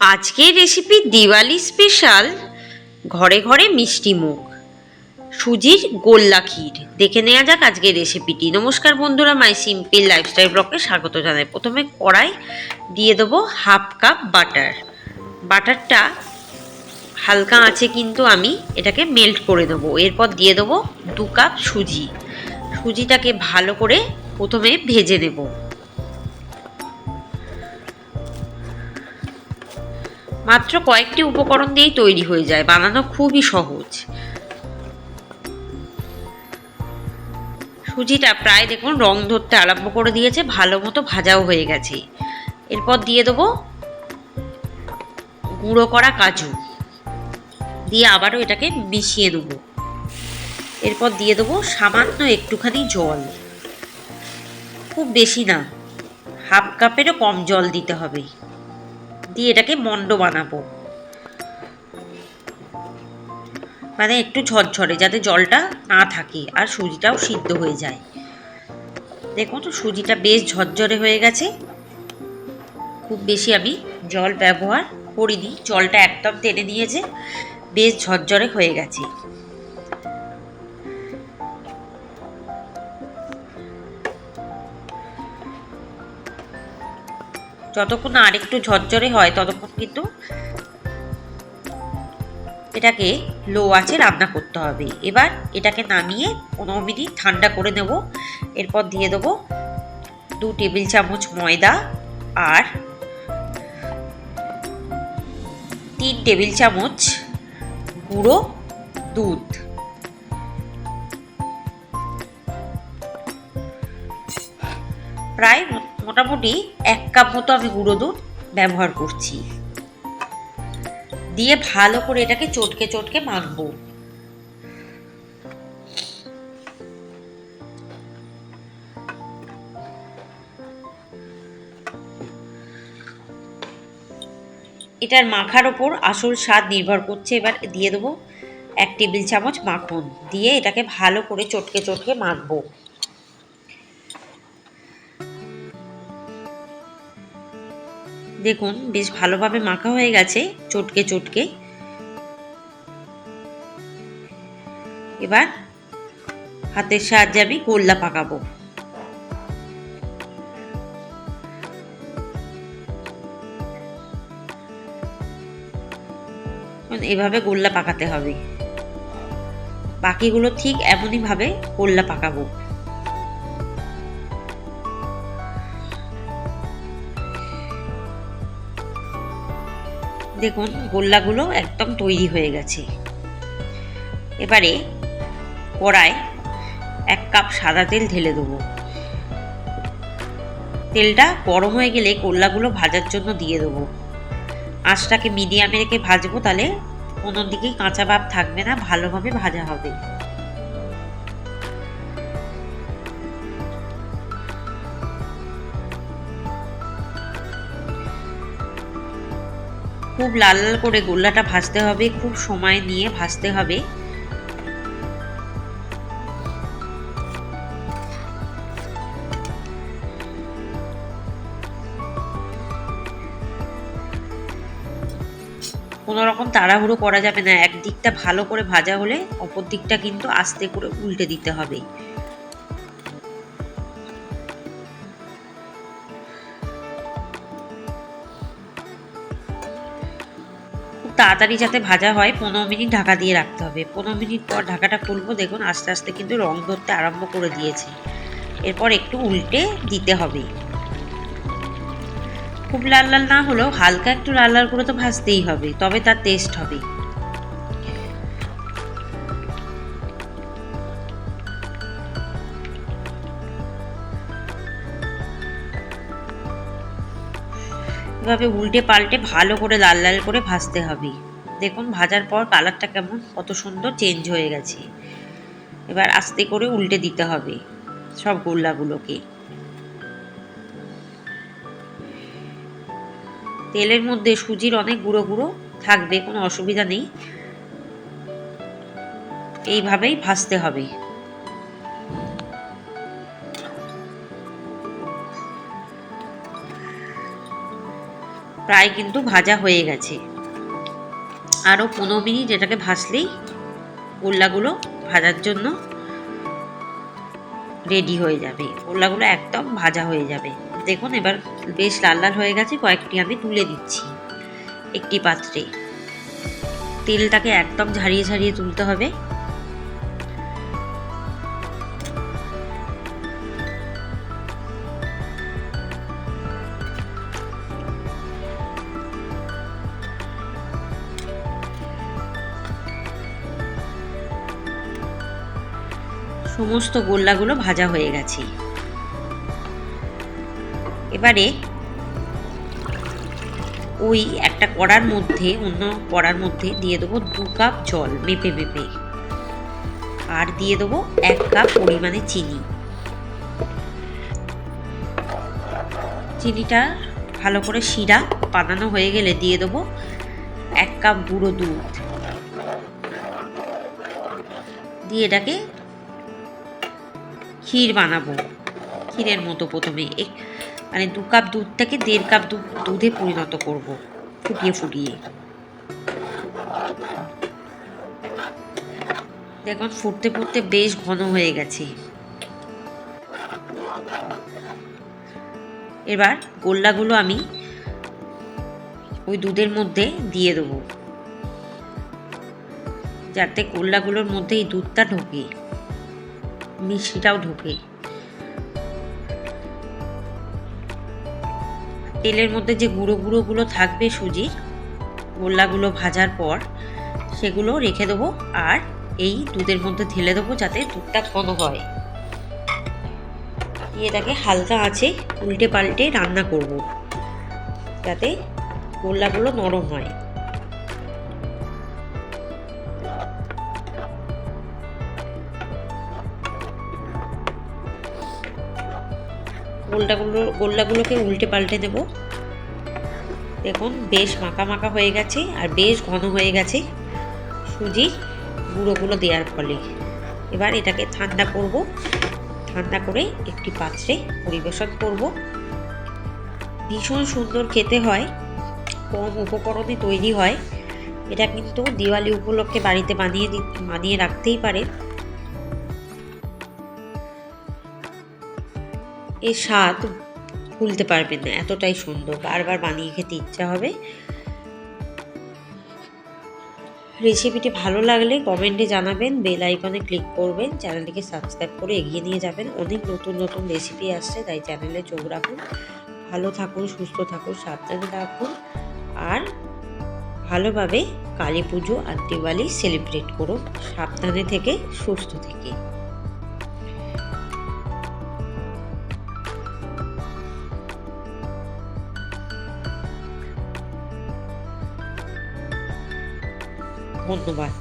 আজকের recipe Diwali special ঘরে ঘরে মিষ্টি মুখ সুজির গোল্লা ক্ষীর। দেখে নেওয়া যাক আজকের রেসিপিটি। নমস্কার বন্ধুরা, মাই সিম্পল লাইফস্টাইল ব্লগে স্বাগত জানাই। প্রথমে কড়াই দিয়ে দেবো হাফ কাপ বাটার। বাটারটা হালকা আছে কিন্তু আমি এটাকে মেল্ট করে দেবো। এরপর দিয়ে দেবো 2 কাপ সুজি। সুজিটাকে ভালো করে প্রথমে ভেজে নেব। মাত্র কয়েকটি উপকরণ দিয়েই তৈরি হয়ে যায়, বানানো খুবই সহজ। সুজিটা প্রায় দেখুন রং ধরতে আরম্ভ করে দিয়েছে, ভালো মতো ভাজাও হয়ে গেছে। এরপর দিয়ে দেবো গুঁড়ো করা কাজু, দিয়ে আবারও এটাকে মিশিয়ে নেব। এরপর দিয়ে দেবো সামান্য একটুখানি জল, খুব বেশি না, হাফ কাপেরও কম জল দিতে হবে। দিয়ে এটাকে মন্ড বানাবো, মানে একটু ঝরঝরে, যাতে জলটা না থাকে আর সুজিটাও সিদ্ধ হয়ে যায়। দেখুন সুজিটা বেশ ঝরঝরে হয়ে গেছে। খুব বেশি আমি জল ব্যবহার করিনি, জলটা একদম টেনে নিয়েছে, বেশ ঝরঝরে হয়ে গেছে। যতক্ষণ না আরেকটু ঝরঝরে হয় ততক্ষণ কিন্তু এটাকে লো আঁচে রান্না করতে হবে। এবার এটাকে নামিয়ে 15 মিনিট ঠান্ডা করে নেব। এরপর দিয়ে দেবো 2 টেবিল চামচ ময়দা আর 3 টেবিল চামচ গুঁড়ো দুধ। প্রায় মোটামুটি 1 কাপ মতো আমি গুঁড়ো দুধ ব্যবহার করছি। দিয়ে ভালো করে এটাকে চটকে চটকে মাখবো। এটার মাখার ওপর আসল স্বাদ নির্ভর করছে। এবার দিয়ে দেবো 1 টেবিল চামচ মাখন, দিয়ে এটাকে ভালো করে চটকে চটকে মাখবো। দেখুন বেশ ভালোভাবে মাখা হয়ে গেছে চটকে চটকে। এবার হাতের সাহায্যে আমি গোল্লা পাকাবো। এভাবে গোল্লা পাকাতে হবে, বাকিগুলো ঠিক এমনই ভাবে গোল্লা পাকাবো। দেখুন গোল্লাগুলো একদম তৈরি হয়ে গেছে। এবারে কড়ায় 1 কাপ সাদা তেল ঢেলে দেবো। তেলটা গরম হয়ে গেলে গোল্লাগুলো ভাজার জন্য দিয়ে দেবো। আঁচটাকে মিডিয়ামে রেখে ভাজবো, তাহলে কোনো দিকেই কাঁচা ভাব থাকবে না, ভালোভাবে ভাজা হবে। খুব লাল লাল করে গোল্লাটা ভাজতে হবে, খুব সময় নিয়ে ভাজতে হবে। কোনো রকম তাড়াহুড়ো করা যাবে না, একদিকটা ভালো করে ভাজা হলে অপর দিকটা কিন্তু আস্তে করে উল্টে দিতে হবে। খুব তাড়াতাড়ি যাতে ভাজা হয় 15 মিনিট ঢাকা দিয়ে রাখতে হবে। 15 মিনিট পর ঢাকাটা খুলবো, দেখুন আস্তে আস্তে কিন্তু রং ধরতে আরম্ভ করে দিয়েছে। এরপর একটু উল্টে দিতে হবে। খুব লাল লাল না হলেও হালকা একটু লাল লাল করে তো ভাজতেই হবে, তবে তার টেস্ট হবে। এভাবে উল্টে পাল্টে ভালো করে লাল লাল করে ভাজতে হবে। দেখুন ভাজার পর কালারটা কেমন কত সুন্দর চেঞ্জ হয়ে গেছে। এবার আস্তে করে উল্টে দিতে হবে সব গোল্লাগুলোকে। তেলের মধ্যে সুজির অনেক গুঁড়ো গুঁড়ো থাকবে, কোনো অসুবিধা নেই, এইভাবেই ভাজতে হবে। প্রায় কিন্তু ভাজা হয়ে গেছে। আরও 15 মিনিট এটাকে ভাজলেই গোল্লাগুলো ভাজার জন্য রেডি হয়ে যাবে। গোল্লাগুলো একদম ভাজা হয়ে যাবে। দেখুন এবার বেশ লাল লাল হয়ে গেছে। কয়েকটি আমি তুলে দিচ্ছি একটি পাত্রে। তেলটাকে একদম ঝারিয়ে ঝারিয়ে তুলতে হবে। সমস্ত গোল্লাগুলো ভাজা হয়ে গেছে। এবারে ওই একটা কড়ার মধ্যে, অন্য কড়ার মধ্যে দিয়ে দেবো 2 কাপ জল মেপে মেপে, আর দিয়ে দেবো 1 কাপ পরিমাণে চিনি। চিনিটা ভালো করে শিরা বানানো হয়ে গেলে দিয়ে দেবো 1 কাপ গুঁড়ো দুধ দিয়ে এটাকে ক্ষীর বানাবো। ক্ষীরের মতো প্রথমে মানে 2 কাপ দুধটাকে 1.5 কাপ দুধে পরিণত করব ফুটিয়ে ফুটিয়ে। দেখুন ফুটতে ফুটতে বেশ ঘন হয়ে গেছে। এবার গোল্লাগুলো আমি ওই দুধের মধ্যে দিয়ে দেবো, যাতে গোল্লাগুলোর মধ্যে এই দুধটা ঢোকে, মিষ্টিটাও ঢোকে। তেলের মধ্যে যে গুঁড়ো গুঁড়োগুলো থাকবে সুজির, গোল্লাগুলো ভাজার পর সেগুলো রেখে দেবো, আর এই দুধের মধ্যে ঢেলে দেবো যাতে দুধটা ঘন হয়। এটাকে হালকা আঁচে উল্টে পাল্টে রান্না করব যাতে গোল্লাগুলো নরম হয়। গোল্লাগুলোকে উল্টে পাল্টে দেব। দেখুন বেশ মাখা মাখা হয়ে গেছে আর বেশ ঘন হয়ে গেছে সুজির গুঁড়োগুলো দেওয়ার ফলে। এবার এটাকে ঠান্ডা করব, ঠান্ডা করে একটি পাত্রে পরিবেশন করব। ভীষণ সুন্দর খেতে হয়, কম উপকরণে তৈরি হয়। এটা কিন্তু দিওয়ালি উপলক্ষে বাড়িতে বানিয়ে রাখতেই পারে। এর স্বাদ ভুলতে পারবেন না, এতটাই সুন্দর, বারবার বানিয়ে খেতে ইচ্ছা হবে। রেসিপিটি ভালো লাগলে কমেন্টে জানাবেন, বেল আইকনে ক্লিক করবেন, চ্যানেলটিকে সাবস্ক্রাইব করে এগিয়ে নিয়ে যাবেন। অনেক নতুন নতুন রেসিপি আসছে, তাই চ্যানেলে চোখ রাখুন। ভালো থাকুন, সুস্থ থাকুন, সাবধানে থাকুন, আর ভালোভাবে কালী পুজো আর দিওয়ালি সেলিব্রেট করুন, সাবধানে থেকে সুস্থ থেকে। ধন্যবাদ।